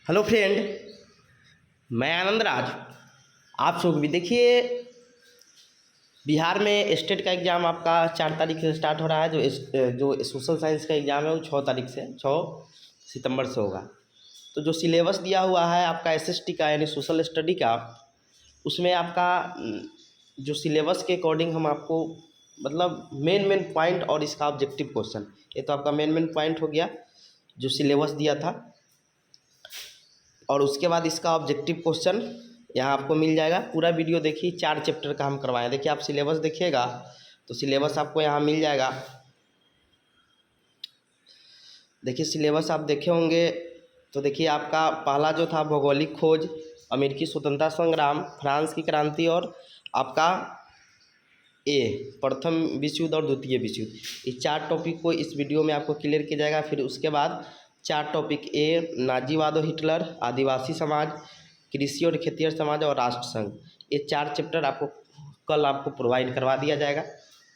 Hello friend, मैं आनंद राज। आप सब भी देखिए, बिहार में स्टेट का एग्ज़ाम आपका 4 तारीख से स्टार्ट हो रहा है। जो सोशल साइंस का एग्ज़ाम है वो 6 तारीख से 6 सितंबर से होगा। तो जो सिलेबस दिया हुआ है आपका एसएसटी का यानी सोशल स्टडी का, उसमें आपका जो सिलेबस के अकॉर्डिंग हम आपको मतलब मेन पॉइंट और इसका ऑब्जेक्टिव क्वेश्चन, ये तो आपका मेन पॉइंट हो गया जो सिलेबस दिया था। और उसके बाद इसका ऑब्जेक्टिव क्वेश्चन यहाँ आपको मिल जाएगा। पूरा वीडियो देखिए, 4 चैप्टर का हम करवाएं। देखिए, आप सिलेबस देखिएगा तो सिलेबस आपको यहाँ मिल जाएगा। देखिए, सिलेबस आप देखे होंगे तो देखिए, आपका पहला जो था भौगोलिक खोज, अमेरिकी स्वतंत्रता संग्राम, फ्रांस की क्रांति और आपका प्रथम विश्व युद्ध और द्वितीय विश्व युद्ध, इस 4 टॉपिक को इस वीडियो में आपको क्लियर किया जाएगा। फिर उसके बाद 4 टॉपिक नाजीवाद और हिटलर, आदिवासी समाज, कृषि और खेतिहर समाज और राष्ट्र संघ, ये 4 चैप्टर आपको कल आपको प्रोवाइड करवा दिया जाएगा।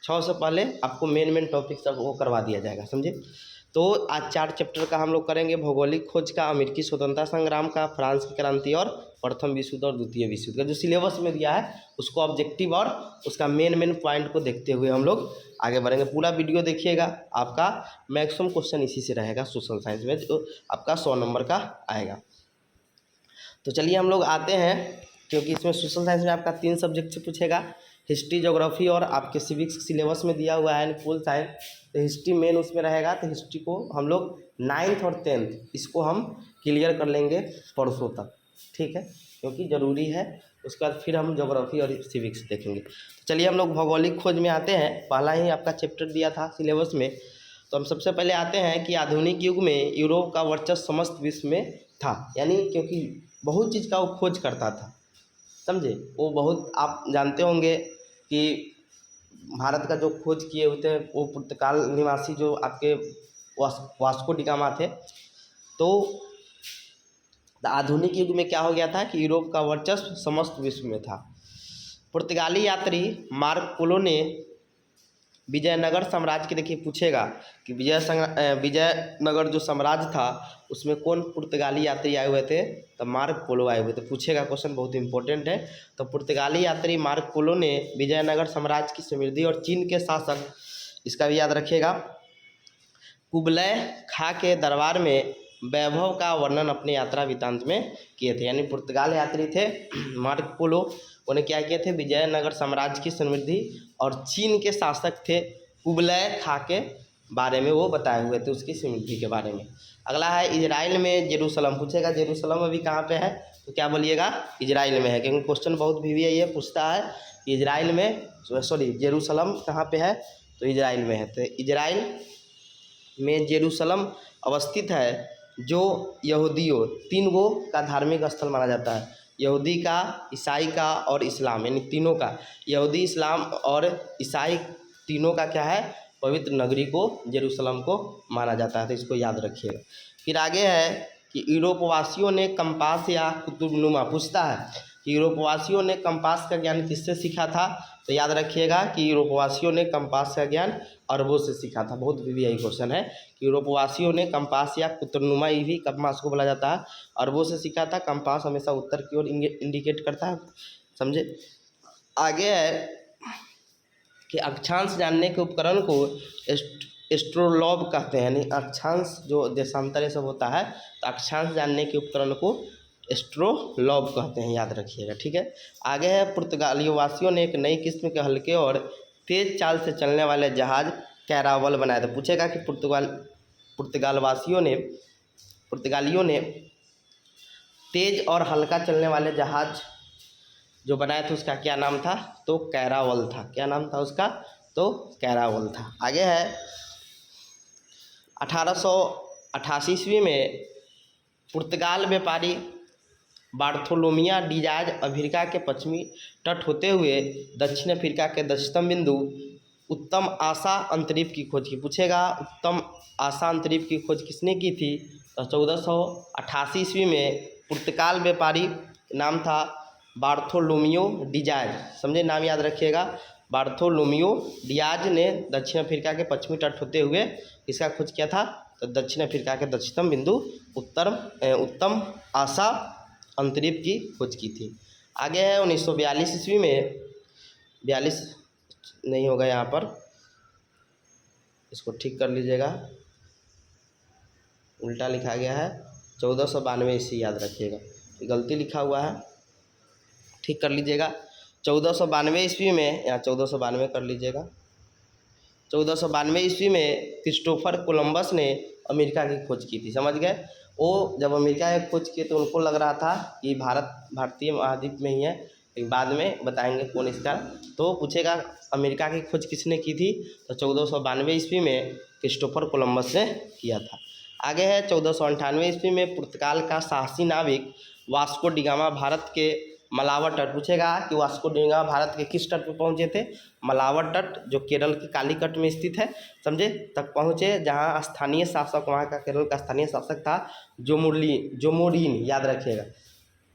6 से पहले आपको मेन टॉपिक सब वो करवा दिया जाएगा, समझे। तो आज 4 चैप्टर का हम लोग करेंगे। भौगोलिक खोज का, अमेरिकी स्वतंत्रता संग्राम का, फ्रांस की क्रांति और प्रथम विश्व युद्ध और द्वितीय विश्व युद्ध का जो सिलेबस में दिया है उसको ऑब्जेक्टिव और उसका मेन पॉइंट को देखते हुए हम लोग आगे बढ़ेंगे। पूरा वीडियो देखिएगा, आपका मैक्सिमम क्वेश्चन इसी से रहेगा सोशल साइंस में, जो आपका 100 नंबर का आएगा। तो चलिए हम लोग आते हैं, क्योंकि इसमें सोशल साइंस में आपका 3 सब्जेक्ट से पूछेगा, हिस्ट्री, ज्योग्राफी और आपके सिविक्स सिलेबस में दिया हुआ है फुल साइंस। तो हिस्ट्री मेन उसमें रहेगा, तो हिस्ट्री को हम लोग 9th और 10th इसको हम क्लियर कर लेंगे परसों तक, ठीक है, क्योंकि ज़रूरी है। उसके बाद फिर हम ज्योग्राफी और सिविक्स देखेंगे। तो चलिए हम लोग भौगोलिक खोज में आते हैं। पहला ही आपका चैप्टर दिया था सिलेबस में। तो हम सबसे पहले आते हैं कि आधुनिक युग में यूरोप का वर्चस्व समस्त विश्व में था, यानी क्योंकि बहुत चीज़ का वो खोज करता था, समझे। वो बहुत आप जानते होंगे कि भारत का जो खोज किए हुए थे वो पुर्तगाल निवासी जो आपके वास्को डी गामा थे। तो आधुनिक युग में क्या हो गया था कि यूरोप का वर्चस्व समस्त विश्व में था। पुर्तगाली यात्री मार्क पोलो ने विजयनगर साम्राज्य की, देखिए पूछेगा कि विजयनगर जो साम्राज्य था उसमें कौन पुर्तगाली यात्री आए हुए थे, तो मार्क पोलो आए हुए थे। पूछेगा क्वेश्चन, बहुत इंपॉर्टेंट है। तो पुर्तगाली यात्री मार्क पोलो ने विजयनगर साम्राज्य की समृद्धि और चीन के शासक, इसका भी याद रखिएगा, कुबलय खां के दरबार में वैभव का वर्णन अपने यात्रा वृत्तांत में किए थे। यानी पुर्तगाल यात्री थे मार्क पोलो, उन्हें क्या किए थे, विजयनगर साम्राज्य की समृद्धि और चीन के शासक थे कुबलय खां के बारे में वो बताए हुए थे, उसकी समृद्धि के बारे में। अगला है इजराइल में जेरूसलम। पूछेगा जेरूसलम अभी कहाँ पे है, तो क्या बोलिएगा, इजराइल में है, क्योंकि क्वेश्चन बहुत भी ये पूछता है कि इजराइल में, सॉरी जेरूसलम कहाँ पे है, तो इजराइल में है। तो इजराइल में जेरूसलम अवस्थित है, जो यहूदियों 3 गो का धार्मिक स्थल माना जाता है। यहूदी का, ईसाई का और इस्लाम, यानी तीनों का, यहूदी, इस्लाम और ईसाई तीनों का क्या है, पवित्र नगरी को, जेरूसलम को माना जाता है। तो इसको याद रखिएगा। फिर आगे है कि यूरोपवासियों ने कंपास या कुतुबनुमा, पूछता है कि यूरोपवासियों ने कंपास का ज्ञान किससे सीखा था, तो याद रखिएगा कि यूरोपवासियों ने कंपास का ज्ञान अरबों से सीखा था। बहुत भी यही क्वेश्चन है कि यूरोपवासियों ने कंपास या कुतुबनुमा, ये भी कंपास को बोला जाता है, अरबों से सीखा था। कंपास हमेशा उत्तर की ओर इंडिकेट करता है, समझे। आगे है कि अक्षांश जानने के उपकरण को एस्ट्रोलॉब कहते हैं, यानी अक्षांश जो देशांतर सब होता है, तो अक्षांश जानने के उपकरण को एस्ट्रोलॉब कहते हैं, याद रखिएगा, ठीक है। आगे है पुर्तगाली वासियों ने एक नई किस्म के हल्के और तेज चाल से चलने वाले जहाज कैरावल बनाए थे। पूछेगा कि पुर्तगालियों ने तेज और हल्का चलने वाले जहाज जो बनाया था उसका क्या नाम था, तो कैरावल था। क्या नाम था उसका, तो कैरावल था। आगे है 1888 ईस्वी में पुर्तगाल व्यापारी बार्थोलोमिया डिजाज अफ्रीका के पश्चिमी तट होते हुए दक्षिण अफ्रीका के दक्षिणतम बिंदु उत्तम आशा अंतरिक्ष की खोज की। पूछेगा उत्तम आशा अंतरिक्ष की खोज किसने की थी, तो 1488 ईस्वी में पुर्तगाल व्यापारी नाम था बार्थोलोमियो डिजाज, समझे, नाम याद रखिएगा। बार्थोलोमियो डियाज ने दक्षिण अफ्रीका के पश्चिमी तट होते हुए इसका खोज किया था, तो दक्षिण अफ्रीका के दक्षिणतम बिंदु उत्तम आशा अंतरिक्ष की खोज की थी। आगे है 1942 ईस्वी में, 42 नहीं होगा यहाँ पर, इसको ठीक कर लीजिएगा, उल्टा लिखा गया है, 1492 ईस्वी याद रखिएगा, गलती लिखा हुआ है, ठीक कर लीजिएगा। 1492 ईस्वी में, यहाँ 1492 कर लीजिएगा। 1492 ईस्वी में क्रिस्टोफर कोलंबस ने अमेरिका की खोज की थी, समझ गए। वो जब अमेरिका की खोज की तो उनको लग रहा था कि भारतीय महाद्वीप में ही है, लेकिन बाद में बताएंगे कौन इसका। तो पूछेगा अमेरिका की खोज किसने की थी, तो 1492 ईस्वी में क्रिस्टोफर कोलंबस ने किया था। आगे है 1498 ईस्वी में पुर्तगाल का साहसी नाविक वास्को डिगामा भारत के मलावर तट, पूछेगा कि वास्को डिगामा भारत के किस तट पर पहुंचे थे, मलावर तट जो केरल के कालीकट में स्थित है, समझे, तक पहुंचे, जहां स्थानीय शासक, वहां का केरल का स्थानीय शासक था जोमोरिन, याद रखिएगा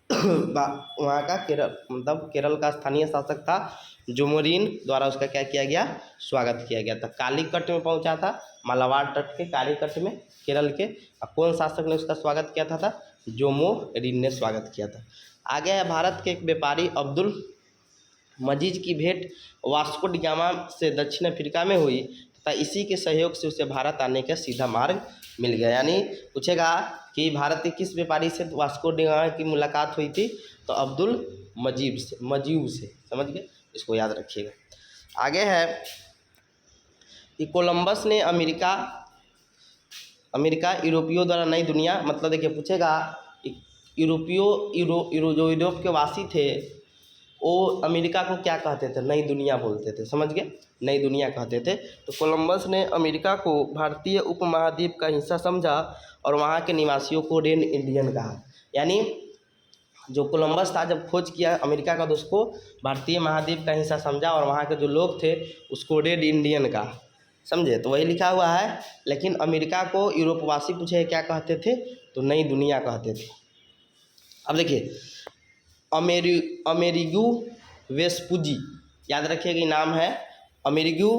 वहाँ का केरल का स्थानीय शासक था जोमोरिन, द्वारा उसका क्या किया गया, स्वागत किया गया था। कालीकट में पहुंचा था, मालाबार तट के कालीकट में केरल के। कौन शासक ने उसका स्वागत किया था जोमोरिन ने स्वागत किया था। आगे है भारत के एक व्यापारी अब्दुल मजीज की भेंट वास्को डिगामा से दक्षिण अफ्रीका में हुई तथा इसी के सहयोग से उसे भारत आने का सीधा मार्ग मिल गया। यानी पूछेगा कि भारत के किस व्यापारी से वास्को डिगामा की मुलाकात हुई थी, तो अब्दुल मजीब से, समझ गए, इसको याद रखिएगा। आगे है कि कोलंबस ने अमेरिका यूरोपियों द्वारा नई दुनिया, मतलब देखिए पूछेगा जो यूरोप के वासी थे वो अमेरिका को क्या कहते थे, नई दुनिया बोलते थे, समझ गए, नई दुनिया कहते थे। तो कोलंबस ने अमेरिका को भारतीय उपमहाद्वीप का हिस्सा समझा और वहाँ के निवासियों को रेड इंडियन कहा। यानी जो कोलंबस था जब खोज किया अमेरिका का तो उसको भारतीय महाद्वीप का हिस्सा समझा और वहाँ के जो लोग थे उसको रेड इंडियन कहा, समझे। तो वही लिखा हुआ है, लेकिन अमेरिका को यूरोपवासी पूछे क्या कहते थे, तो नई दुनिया कहते थे। अब देखिए अमेरिगू वेस्पुजी, याद रखिएगा नाम है, अमेरिगू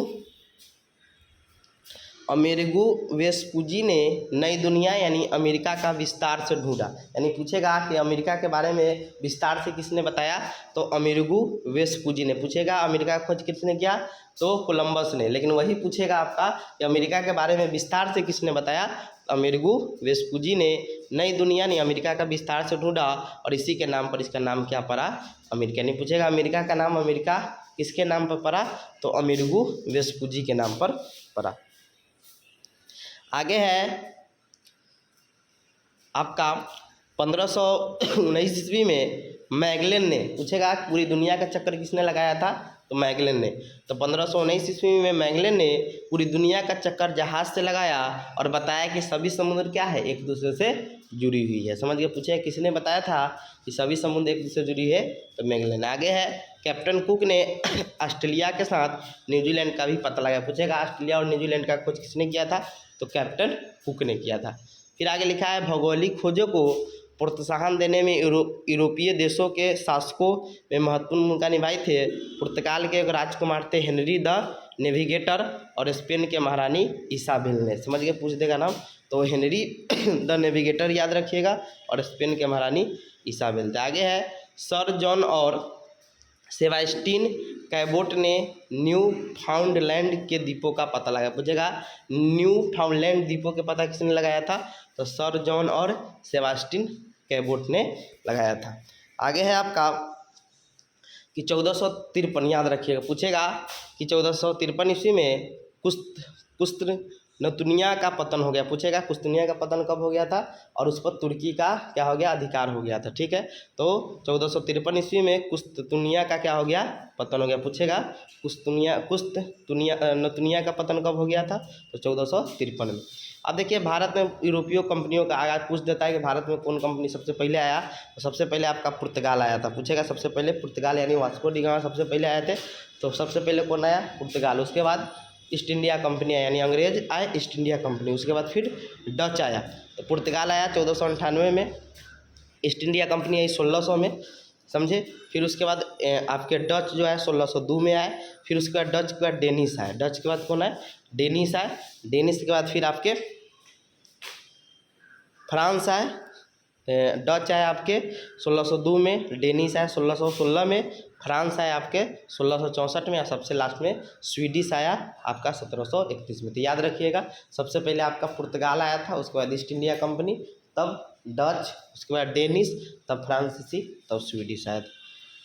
वेस्पुजी ने नई दुनिया यानी अमेरिका का विस्तार से ढूंढा। यानी पूछेगा कि अमेरिका के बारे में विस्तार से किसने बताया, तो अमेरिगू वेस्पुजी ने। पूछेगा अमेरिका का खोज किसने किया, तो कोलंबस ने। लेकिन वही पूछेगा आपका कि अमेरिका के बारे में विस्तार से किसने बताया, अमेरिगू वेस्पुजी ने नई दुनिया यानी अमेरिका का विस्तार से ढूंढा और इसी के नाम पर इसका नाम क्या पड़ा, अमेरिका। नहीं पूछेगा अमेरिका का नाम अमेरिका किसके नाम पर पड़ा, तो अमेरिगू वेस्पुजी के नाम पर पड़ा। आगे है आपका 1519 ईस्वी में मैगेलन ने, पूछेगा पूरी दुनिया का चक्कर किसने लगाया था, तो मैगेलन ने। तो 1519 ईस्वी में मैगेलन ने पूरी दुनिया का चक्कर जहाज से लगाया और बताया कि सभी समुद्र क्या है, एक दूसरे से जुड़ी हुई है, समझ गए। पूछे किसने बताया था कि सभी समुद्र एक दूसरे से जुड़ी है, तो मैगेलन। आगे है कैप्टन कुक ने ऑस्ट्रेलिया के साथ न्यूजीलैंड का भी पता लगाया। पूछेगा ऑस्ट्रेलिया और न्यूजीलैंड का खोज किसने किया था, तो कैप्टन कुक ने किया था। फिर आगे लिखा है भौगोलिक खोजों को प्रोत्साहन देने में यूरोपीय देशों के शासकों में महत्वपूर्ण भूमिका निभाई थे। पुर्तगाल के एक राजकुमार थे हेनरी द नेविगेटर और स्पेन के महारानी इसाबेल ने, समझ के पूछ देगा नाम, तो हेनरी द नेविगेटर याद रखिएगा और स्पेन के महारानी इसाबेल थे। आगे है सर जॉन और सेबास्टिन कैबोट ने न्यू फाउंडलैंड के द्वीपों का पता लगाया। पूछेगा न्यू फाउंडलैंड द्वीपों के पता किसने लगाया था, तो सर जॉन और सेबास्टिन कैबोट ने लगाया था। आगे है आपका कि 1453, याद रखिएगा। पूछेगा कि 1453 ईस्वी में कुस्तुनतुनिया का पतन हो गया। पूछेगा कुस्तुनतुनिया का पतन कब हो गया था और उस पर तुर्की का क्या हो गया, अधिकार हो गया था, ठीक है। तो 1453 ईस्वी में कुस्तुनतुनिया का क्या हो गया, पतन हो गया। पूछेगा कुस्तुनतुनिया का पतन कब हो गया था, तो 1453 में। अब देखिए भारत में यूरोपीय कंपनियों का आगाज पूछ देता है कि भारत में कौन कंपनी सबसे पहले आया, तो सबसे पहले आपका पुर्तगाल आया था। पूछेगा सबसे पहले पुर्तगाल यानी वास्को डिगामा सबसे पहले आए थे, तो सबसे पहले कौन आया, पुर्तगाल। उसके बाद ईस्ट इंडिया कंपनी आया यानी अंग्रेज आए, ईस्ट इंडिया कंपनी। उसके बाद फिर डच आया, तो पुर्तगाल आया 1498 में, ईस्ट इंडिया कंपनी आई 1600 में, समझे। फिर उसके बाद आपके डच जो है 1602 में आए। फिर उसके बाद डच के बाद डेनिश आए, डच के बाद कौन आए, डेनिश आए। डेनिश के बाद फिर आपके फ्रांस आए, डच आए आपके 1602 में, डेनिश आए 1616 में, फ्रांस आए आपके 1664 में, और सबसे लास्ट में स्वीडिश आया आपका 1731 में। तो याद रखिएगा, सबसे पहले आपका पुर्तगाल आया था, उसके बाद ईस्ट इंडिया कंपनी, तब डच, उसके बाद डेनिश, तब फ्रांसीसी, तब स्वीडिश आया था।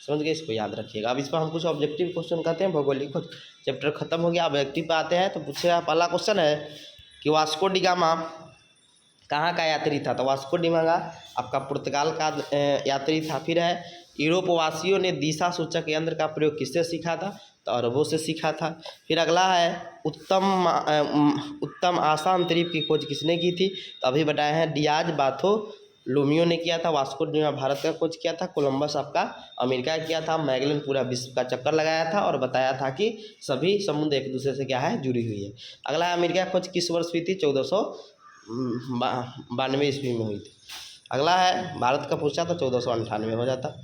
समझ गए, इसको याद रखिएगा। अब इस पर हम कुछ ऑब्जेक्टिव क्वेश्चन करते हैं, भौगोलिक चैप्टर खत्म हो गया। ऑब्जेक्टिव पे आते हैं, तो पूछेगा पहला क्वेश्चन है कि वास्को डी गामा कहाँ का यात्री था। तो वास्को डी गामा आपका पुर्तगाल का यात्री था। फिर है यूरोप वासियों ने दिशा सूचक यंत्र का प्रयोग किससे सीखा था। तो अरबों से सीखा था। फिर अगला है उत्तम आसान द्वीप की खोज किसने की थी। तो अभी बताए हैं डियाज बाथो लोमियो ने किया था। वास्को डी गामा भारत का खोज किया था। कोलंबस आपका अमेरिका किया था। मैगलन पूरा विश्व का चक्कर लगाया था और बताया था कि सभी समुद्र एक दूसरे से क्या है, जुड़ी हुई है। अगला है अमेरिका खोज किस वर्ष हुई थी। 1492 ईस्वी में हुई थी। अगला है भारत का पूछा तो 1498 हो जाता।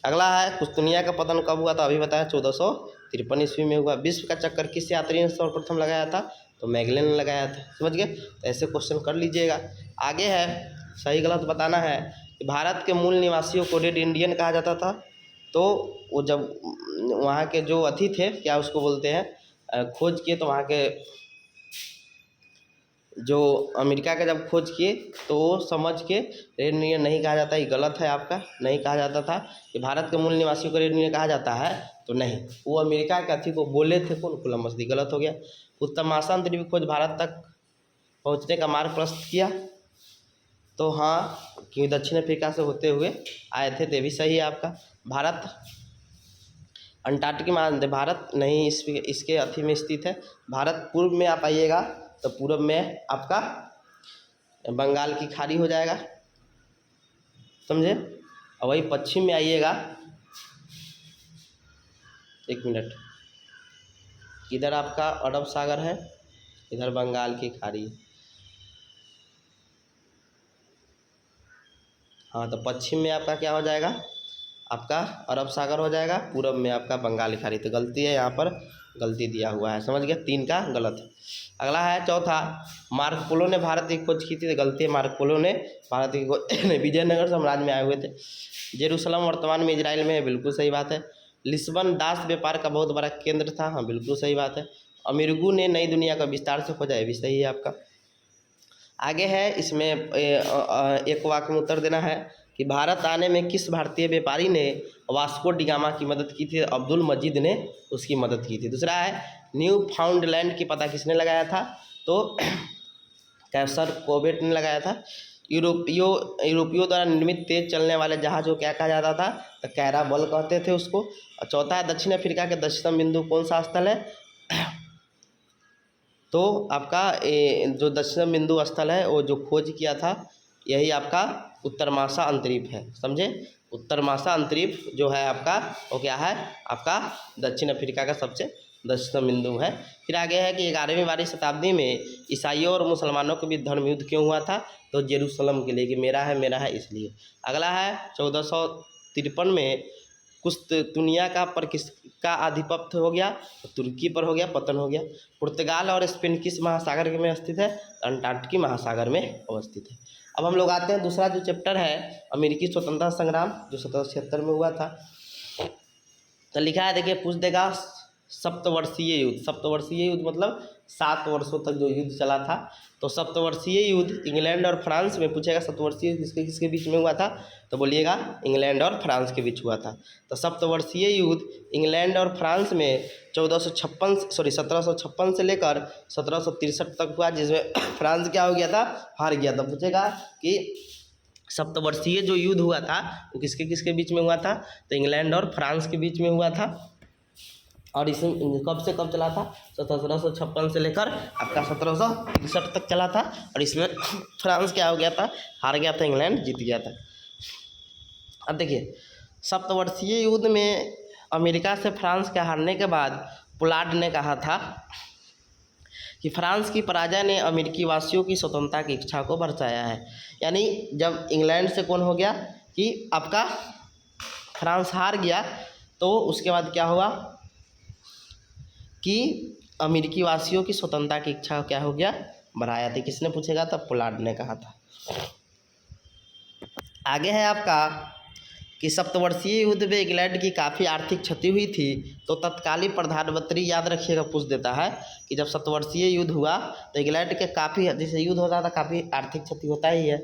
अगला है कुस्तुनिया का पतन कब हुआ। तो अभी बताया 1453 ईस्वी में हुआ। विश्व का चक्कर किस यात्री ने सर्वप्रथम लगाया था। तो मैगलन ने लगाया था। समझ गए, तो ऐसे क्वेश्चन कर लीजिएगा। आगे है सही गलत बताना है कि भारत के मूल निवासियों को रेड इंडियन कहा जाता था। तो वो जब वहाँ के जो अति थे, क्या उसको बोलते हैं, खोज किए, तो वहाँ के जो अमेरिका का जब खोज किए तो वो समझ के रेड इंडियन नहीं कहा जाता। ये गलत है आपका, नहीं कहा जाता था कि भारत के मूल निवासियों को रेड इंडियन कहा जाता है। तो नहीं, वो अमेरिका के अति को बोले थे, कौन, कोलंबस। दी गलत हो गया। उत्तम आसान द्वीप खोज भारत तक पहुँचने का मार्ग प्रशस्त किया। तो हाँ, क्योंकि दक्षिण अफ्रीका से होते हुए आए थे, तो भी सही है आपका। भारत अंटार्कटिक महाद्वीप, भारत नहीं इसके अथी में स्थित है। भारत पूर्व में आप आइएगा तो पूर्व में आपका बंगाल की खाड़ी हो जाएगा, समझे। और वही पश्चिम में आइएगा, एक मिनट, इधर आपका अरब सागर है, इधर बंगाल की खाड़ी है। हाँ, तो पश्चिम में आपका क्या हो जाएगा, आपका अरब सागर हो जाएगा। पूर्व में आपका बंगाल की खाड़ी। तो गलती है, यहाँ पर गलती दिया हुआ है, समझ गया, 3 का गलत है। अगला है चौथा, मार्को पोलो ने भारत की खोज की थी। तो गलती है, मार्को पोलो ने भारत की खोज विजयनगर साम्राज्य में आए हुए थे। जेरूसलम वर्तमान में इजराइल में है, बिल्कुल सही बात है। लिस्बन दास व्यापार का बहुत बड़ा केंद्र था, हाँ बिल्कुल सही बात है। अमेरिगू ने नई दुनिया का विस्तार से खोजा, है भी सही है आपका। आगे है, इसमें एक वाक्य में उत्तर देना है कि भारत आने में किस भारतीय व्यापारी ने वास्को डी गामा की मदद की थी। अब्दुल मजीद ने उसकी मदद की थी। दूसरा है न्यू फाउंडलैंड की पता किसने लगाया था। तो कैसर कोबेट ने लगाया था। यूरोपियों द्वारा निर्मित तेज चलने वाले जहाज को क्या कहा जाता था। तो कैराबल कहते थे उसको। और चौथा है दक्षिण अफ्रीका के दक्षिणतम बिंदु कौन सा स्थल है। तो आपका जो दक्षिण बिंदु स्थल है, वो जो खोज किया था, यही आपका उत्तरमासा अंतरीप है, समझे। उत्तरमासा अंतरीप जो है आपका, वो क्या है, आपका दक्षिण अफ्रीका का सबसे दक्षिण बिंदु है। फिर आगे है कि 11वीं 12वीं शताब्दी में ईसाइयों और मुसलमानों के बीच धर्म युद्ध क्यों हुआ था। तो जेरूसलम के लिए, कि मेरा है इसलिए। अगला है 1453 में कुस्तुनिया का पर किसका आधिपत्य हो गया। तो तुर्की पर हो गया, पतन हो गया। पुर्तगाल और स्पेन किस महासागर में स्थित है। अंटार्कटिक महासागर में अवस्थित है। अब हम लोग आते हैं दूसरा जो चैप्टर है, अमेरिकी स्वतंत्रता संग्राम, जो 1776 में हुआ था। तो लिखा है, देखिए पूछ देगा, सप्तवर्षीय युद्ध। सप्तवर्षीय युद्ध मतलब 7 वर्षों तक जो युद्ध चला था। तो सप्तवर्षीय युद्ध इंग्लैंड और फ्रांस में पूछेगा। सप्तवर्षीय युद्ध किसके किसके बीच में हुआ था। तो बोलिएगा इंग्लैंड और फ्रांस के बीच हुआ था। तो सप्तवर्षीय युद्ध इंग्लैंड और फ्रांस में 1756 से लेकर 1763 तक हुआ, जिसमें फ्रांस क्या हो गया था, हार गया था। पूछेगा कि सप्तवर्षीय जो युद्ध हुआ था वो किसके किसके बीच में हुआ था। तो इंग्लैंड और फ्रांस के बीच में हुआ था। और इसमें कब से कब चला था। 1756 से लेकर आपका 1763 तक चला था। और इसमें फ्रांस क्या हो गया था, हार गया था, इंग्लैंड जीत गया था। अब देखिए, सप्तवर्षीय युद्ध में अमेरिका से फ्रांस के हारने के बाद पोलार्ड ने कहा था कि फ्रांस की पराजय ने अमेरिकी वासियों की स्वतंत्रता की इच्छा को दर्शाया है। यानी जब इंग्लैंड से कौन हो गया कि आपका फ्रांस हार गया, तो उसके बाद क्या हुआ कि अमेरिकी वासियों की स्वतंत्रता की इच्छा क्या हो गया, बढ़ाया था। किसने पूछेगा, तब पोलार्ड ने कहा था। आगे है आपका कि सप्तवर्षीय युद्ध में इंग्लैंड की काफ़ी आर्थिक क्षति हुई थी, तो तत्कालीन प्रधानमंत्री, याद रखिएगा, पूछ देता है कि जब सप्तवर्षीय युद्ध हुआ तो इंग्लैंड के काफ़ी, जैसे युद्ध होता था काफ़ी आर्थिक क्षति होता ही है,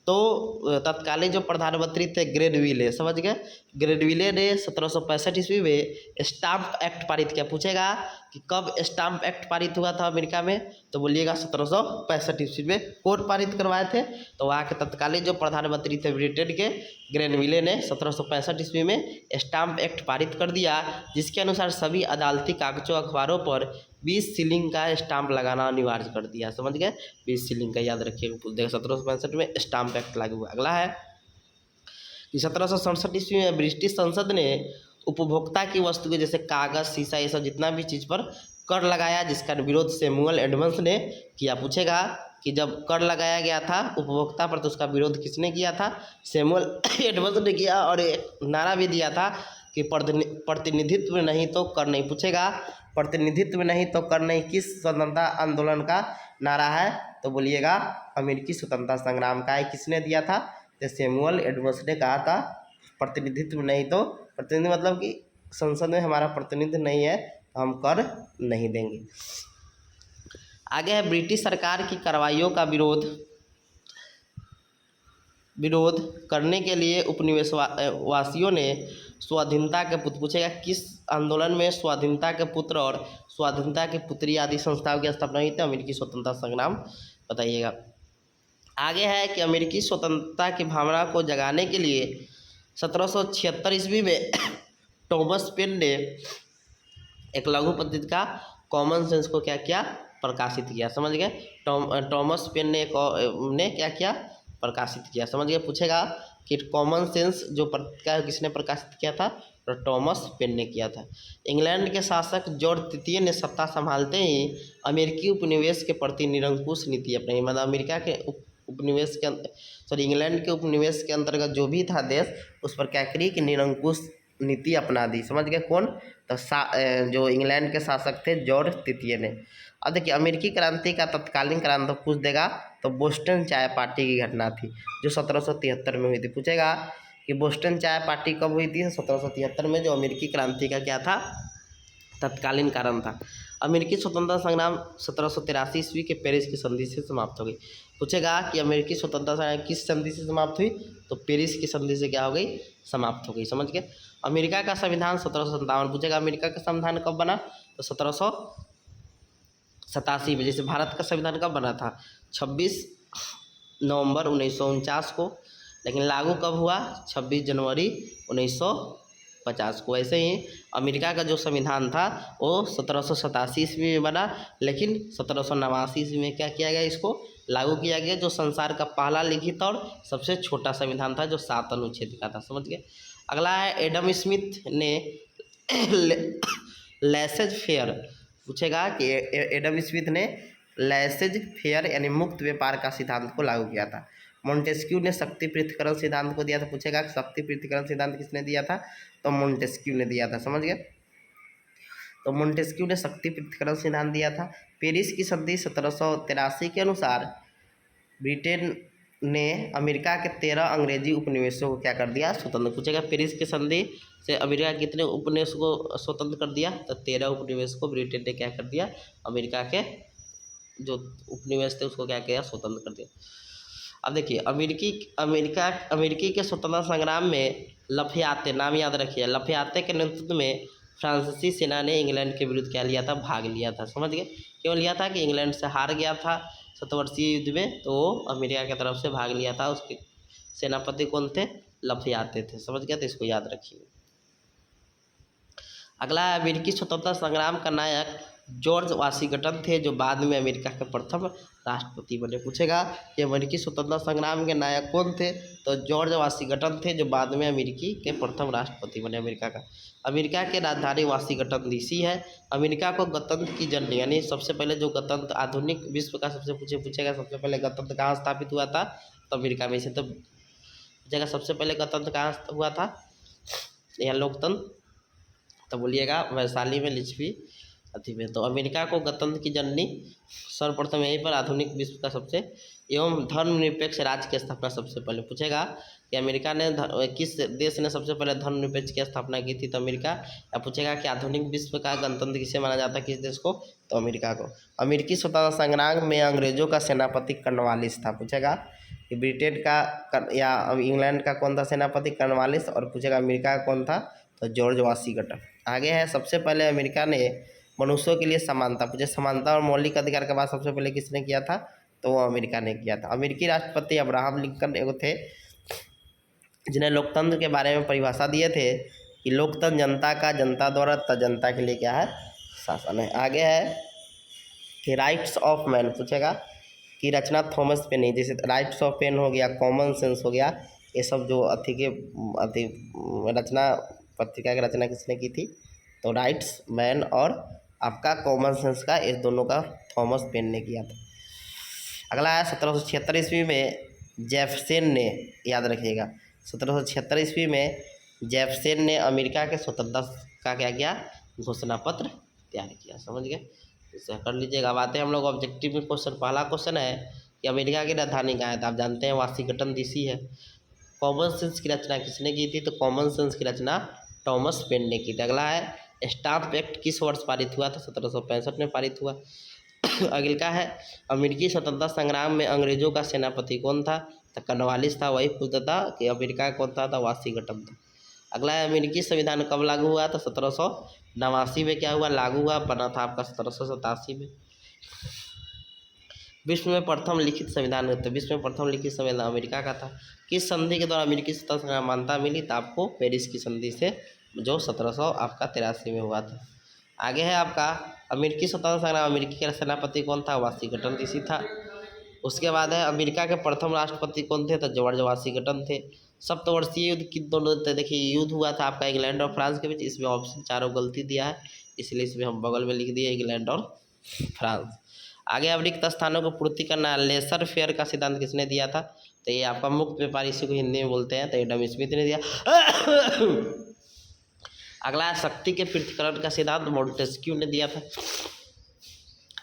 तो तत्कालीन जो प्रधानमंत्री थे ग्रेनविले, समझ गए, ग्रेनविले ने 1765 ईस्वी में स्टाम्प एक्ट पारित किया। पूछेगा कि कब स्टाम्प एक्ट पारित हुआ था अमेरिका में, तो बोलिएगा 1765 ईस्वी में। कौन पारित करवाए थे, तो वहाँ के तत्कालीन जो प्रधानमंत्री थे ब्रिटेन के ग्रेनविले ने 1765 ईस्वी में स्टाम्प एक्ट पारित कर दिया, जिसके अनुसार सभी अदालती कागजों अखबारों पर 20 शिलिंग का स्टाम्प लगाना अनिवार्य कर दिया। समझ गए, 20 शिलिंग का, याद रखिएगा, पूछ देगा। 1765 में स्टाम्प एक्ट लागू हुआ। अगला है कि 1767 ईस्वी में ब्रिटिश संसद ने उपभोक्ता की वस्तु के जैसे कागज, शीशा, ये सब जितना भी चीज़ पर कर लगाया, जिसका विरोध सैमुअल एडम्स ने किया। पूछेगा कि जब कर लगाया गया था उपभोक्ता पर, तो उसका विरोध किसने किया था, सैमुअल एडम्स ने किया, और एक नारा भी दिया था कि प्रतिनिधित्व नहीं तो कर नहीं। पूछेगा प्रतिनिधित्व नहीं तो कर नहीं किस स्वतंत्रता आंदोलन का नारा है, तो बोलिएगा अमेरिकी स्वतंत्रता संग्राम का है। किसने दिया था, तो सैमुअल एडम्स ने कहा था प्रतिनिधित्व नहीं तो, प्रतिनिधि मतलब कि संसद में हमारा प्रतिनिधि नहीं है तो हम कर नहीं देंगे। आगे है ब्रिटिश सरकार की कार्रवाइयों का विरोध करने के लिए उपनिवेशवासियों ने स्वाधीनता के पुत्र, पूछेगा किस आंदोलन में स्वाधीनता के पुत्र और स्वाधीनता की पुत्री आदि संस्थाओं की स्थापना हुई थी, अमेरिकी स्वतंत्रता संग्राम, बताइएगा। आगे है कि अमेरिकी स्वतंत्रता की भावना को जगाने के लिए 1776 ईस्वी में टॉमस पेन ने एक लघु पत्रिका कॉमन सेंस को क्या किया, प्रकाशित किया। समझ गए, टॉमस पेन ने क्या किया, प्रकाशित किया। समझ गए। पूछेगा कि कॉमन सेंस जो पत्रिका किसने प्रकाशित किया था, तो टॉमस पेन ने किया था। इंग्लैंड के शासक जॉर्ज तृतीय ने सत्ता संभालते ही अमेरिकी उपनिवेश के प्रति निरंकुश नीति अपनाई। मतलब अमेरिका के उपनिवेश के इंग्लैंड के उपनिवेश के अंतर्गत जो भी था देश, उस पर क्या करी कि निरंकुश नीति अपना दी। समझ गए कौन, तो जो इंग्लैंड के शासक थे जॉर्ज तृतीय ने। अब देखिए अमेरिकी क्रांति का तत्कालीन कारण तो पूछ देगा, तो बोस्टन चाय पार्टी की घटना थी जो 1773 में हुई थी। पूछेगा कि बोस्टन चाय पार्टी कब हुई थी, 1773 में, जो अमेरिकी क्रांति का क्या था, तत्कालीन कारण था। अमेरिकी स्वतंत्रता संग्राम 1783 ईस्वी के पेरिस की संधि से समाप्त हो गई। पूछेगा कि अमेरिकी स्वतंत्रता संग्राम किस संधि से समाप्त हुई, तो पेरिस की संधि से क्या हो गई, समाप्त हो गई। समझ गए। अमेरिका का संविधान 1757। पूछेगा अमेरिका का संविधान कब बना, तो 1787 में। जैसे भारत का संविधान कब बना था, 26 नवंबर 1949 को, लेकिन लागू कब हुआ, 26 जनवरी 1950 को। ऐसे ही अमेरिका का जो संविधान था वो 1787 ईस्वी में बना, लेकिन 1789 ईस्वी में क्या किया गया, इसको लागू किया गया, जो संसार का पहला लिखित और सबसे छोटा संविधान था, जो 7 अनुच्छेद का था। समझ गए। अगला है एडम स्मिथ ने लेसेज फेयर। पूछेगा कि एडम स्मिथ ने लेसेज फेयर यानी मुक्त व्यापार का सिद्धांत को लागू किया था। मोंटेस्क्यू ने शक्ति पृथक्करण सिद्धांत को दिया था। पूछेगा कि शक्ति पृथक्करण सिद्धांत किसने दिया था, तो मोंटेस्क्यू ने दिया था। समझ गए। तो मोंटेस्क्यू ने शक्ति पृथक्करण सिद्धांत दिया था। पेरिस की संधि 1783 के अनुसार ब्रिटेन ने अमेरिका के 13 अंग्रेजी उपनिवेशों को क्या कर दिया, स्वतंत्र। पूछेगा पेरिस की संधि से अमेरिका के कितने उपनिवेश को स्वतंत्र कर दिया, तो 13 उपनिवेश को ब्रिटेन ने क्या कर दिया, अमेरिका के जो उपनिवेश थे उसको क्या किया, स्वतंत्र कर दिया। अब देखिए अमेरिकी के स्वतंत्रता संग्राम में लफयाते, नाम याद रखिए, लफयाते के नेतृत्व में फ्रांसीसी सेना ने इंग्लैंड के विरुद्ध क्या लिया था, भाग लिया था। समझ गए। क्यों लिया था कि इंग्लैंड से हार गया था शतवर्षीय युद्ध में, तो वो अमेरिका की तरफ से भाग लिया था। उसके सेनापति कौन थे, लफयाते थे। समझ गए, तो इसको याद रखिए। अगला है अमेरिकी स्वतंत्रता संग्राम का नायक जॉर्ज वाशिंगटन थे, जो बाद में अमेरिका के प्रथम राष्ट्रपति बने। पूछेगा कि अमेरिकी स्वतंत्रता संग्राम के नायक कौन थे, तो जॉर्ज वाशिंगटन थे, जो बाद में अमेरिकी के प्रथम राष्ट्रपति बने अमेरिका का। अमेरिका के राजधानी वाशिंगटन डीसी है। अमेरिका को गणतंत्र की जननी, यानी सबसे पहले जो गणतंत्र आधुनिक विश्व का पूछेगा सबसे पहले गणतंत्र कहाँ स्थापित हुआ था, तो अमेरिका में से। तो पूछेगा सबसे पहले गणतंत्र कहाँ हुआ था, यहाँ लोकतंत्र, तो बोलिएगा वैशाली में, लिच्छवी अति में। तो अमेरिका को गणतंत्र की जननी सर्वप्रथम यहीं पर आधुनिक विश्व का सबसे एवं धर्मनिरपेक्ष राज्य की स्थापना सबसे पहले पूछेगा कि अमेरिका ने किस देश ने सबसे पहले धर्मनिरपेक्ष की स्थापना की थी, तो अमेरिका। या पूछेगा कि आधुनिक विश्व का गणतंत्र किसे माना जाता है, किस देश को, तो अमेरिका को। अमेरिकी स्वतंत्रता संग्राम में अंग्रेजों का सेनापति कॉर्नवालिस था। पूछेगा कि ब्रिटेन का या इंग्लैंड का कौन था सेनापति, कॉर्नवालिस। और पूछेगा अमेरिका का कौन था, तो जॉर्ज वाशिंगटन। आगे है, सबसे पहले अमेरिका ने मनुष्यों के लिए समानता, पूछे समानता और मौलिक अधिकार का बात सबसे पहले किसने किया था, तो वो अमेरिका ने किया था। अमेरिकी राष्ट्रपति अब्राहम लिंकन एगो थे जिन्हें लोकतंत्र के बारे में परिभाषा दिए थे कि लोकतंत्र जनता का, जनता द्वारा, जनता के लिए क्या है, शासन है। आगे है कि राइट्स ऑफ मैन, पूछेगा कि रचना थॉमस पेन, जैसे राइट्स ऑफ पेन हो गया, कॉमन सेंस हो गया, ये सब जो रचना, पत्रिका की रचना किसने की थी, तो राइट्स मैन और आपका कॉमन सेंस का, इस दोनों का थॉमस पेन ने किया था। अगला है 1776 ईस्वी में जेफरसन ने, याद रखिएगा 1776 ईस्वी में जेफरसन ने अमेरिका के स्वतंत्रता का क्या किया, घोषणा पत्र तैयार किया। समझ गए, इसे कर लीजिएगा। अब आते हैं हम लोग ऑब्जेक्टिव में क्वेश्चन। पहला क्वेश्चन है कि अमेरिका की राजधानी कहाँ है, तो आप जानते हैं वाशिंगटन डीसी है। कॉमन सेंस की रचना किसने की थी, तो कॉमन सेंस की रचना थॉमस पेन ने की थी। अगला है स्टाम्प एक्ट किस वर्ष पारित हुआ था, 1765 में पारित हुआ। अगला है अमेरिकी स्वतंत्रता संग्राम में अंग्रेजों का सेनापति कौन था, तो कॉर्नवालिस था। वही पूछता कि अमेरिका कौन था, तो वाशिंगटन था। अगला है अमेरिकी संविधान कब लागू हुआ, तो 1789 में क्या हुआ, लागू हुआ। बना था आपका 1787 में। विश्व में प्रथम लिखित संविधान, तो विश्व में प्रथम लिखित संविधान अमेरिका का था। किस संधि के द्वारा अमेरिकी स्वतंत्रता संग्राम मान्यता मिली, तो आपको पेरिस की संधि से, जो 1783 में हुआ था। आगे है आपका अमेरिकी स्वतंत्रता संग्राम, अमेरिकी का सेनापति कौन था, वाशिंगटन डीसी था। उसके बाद है अमेरिका के प्रथम राष्ट्रपति कौन थे, तो जॉर्ज वाशिंगटन थे। सप्तवर्षीय युद्ध किन दोनों, देखिए युद्ध हुआ था आपका इंग्लैंड और फ्रांस के बीच। इसमें ऑप्शन चारों गलती दिया है, इसलिए इसमें हम बगल में लिख दिए इंग्लैंड और फ्रांस। आगे अब रिक्त स्थानों को पूर्ति करना, लेसर फेयर का सिद्धांत किसने दिया था, तो ये आपका मुक्त व्यापार, इसी को हिंदी में बोलते हैं, तो एडम स्मिथ ने दिया। अगला है शक्ति के पृथक्करण का सिद्धांत, मोंटेस्क्यू ने दिया था।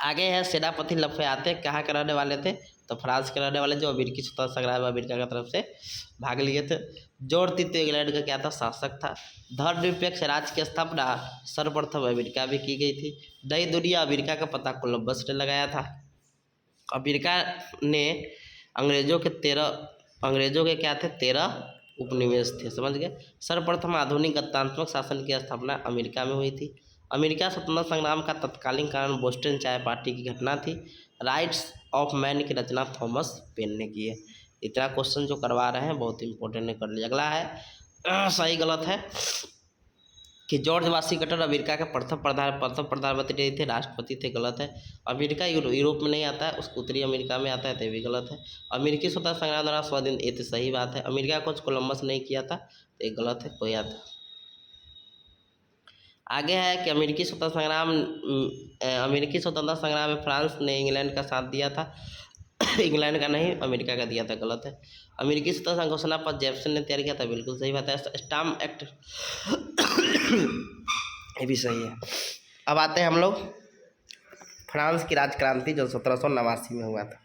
आगे है सेनापति लफायते कहाँ के रहने वाले थे, तो फ्रांस के रहने वाले, जो अमेरिकी स्वतंत्रता संग्राम में अमेरिका की तरफ से भाग लिए थे। जॉर्ज तृतीय इंग्लैंड का क्या था, शासक था। धर्मनिरपेक्ष राज्य की स्थापना सर्वप्रथम अमेरिका में की गई थी। नई दुनिया अमेरिका का पता कोलंबस ने लगाया था। अमेरिका ने अंग्रेजों के क्या थे, 13 उपनिवेश थे। समझ गए। सर्वप्रथम आधुनिक गणतंत्रात्मक शासन की स्थापना अमेरिका में हुई थी। अमेरिका स्वतंत्रता संग्राम का तत्कालीन कारण बोस्टन चाय पार्टी की घटना थी। राइट्स ऑफ मैन की रचना थॉमस पेन ने की है। इतना क्वेश्चन जो करवा रहे हैं बहुत इंपॉर्टेंट है, कर लिया। अगला है सही गलत है कि जॉर्ज वाशिंगटन अमेरिका के प्रथम प्रधानमंत्री नहीं थे, राष्ट्रपति थे। गलत है। अमेरिका यूरोप में नहीं आता है, उसको उत्तरी अमेरिका में आता है, तो भी गलत है। अमेरिकी स्वतंत्रता संग्राम द्वारा स्वाधीन, ये तो सही बात है। अमेरिका को कोलंबस नहीं किया था, तो ये गलत है, कोई आता। आगे है कि अमेरिकी स्वतंत्रता संग्राम में फ्रांस ने इंग्लैंड का साथ दिया था। इंग्लैंड का नहीं, अमेरिका का दिया था। गलत है। अमेरिकी स्वतंत्रता घोषणा पर जेफरसन ने तैयार किया था, बिल्कुल सही बात है। स्टाम्प एक्ट ये भी सही है। अब आते हैं हम लोग फ्रांस की राजक्रांति, जो 1789 में हुआ था।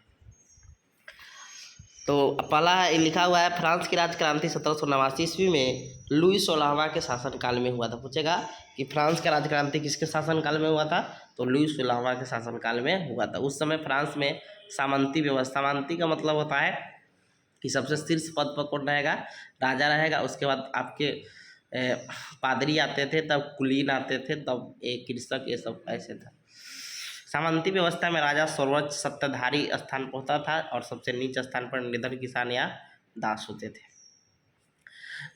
तो पहला लिखा हुआ है फ्रांस की राजक्रांति 1789 ईस्वी में लुई 16वां के शासनकाल में हुआ था। पूछेगा कि फ्रांस का राजक्रांति किसके शासनकाल में हुआ था, तो लुई 16वां के शासनकाल में हुआ था। उस समय फ्रांस में सामंती व्यवस्था, सामंती का मतलब होता है कि सबसे शीर्ष पद पर कौन रहेगा, राजा रहेगा। उसके बाद आपके पादरी आते थे, तब कुलीन आते थे, तब एक कृषक, ये सब ऐसे था। सामंती व्यवस्था में राजा सर्वोच्च सत्ताधारी स्थान पर होता था और सबसे नीचे स्थान पर निर्धन किसान या दास होते थे।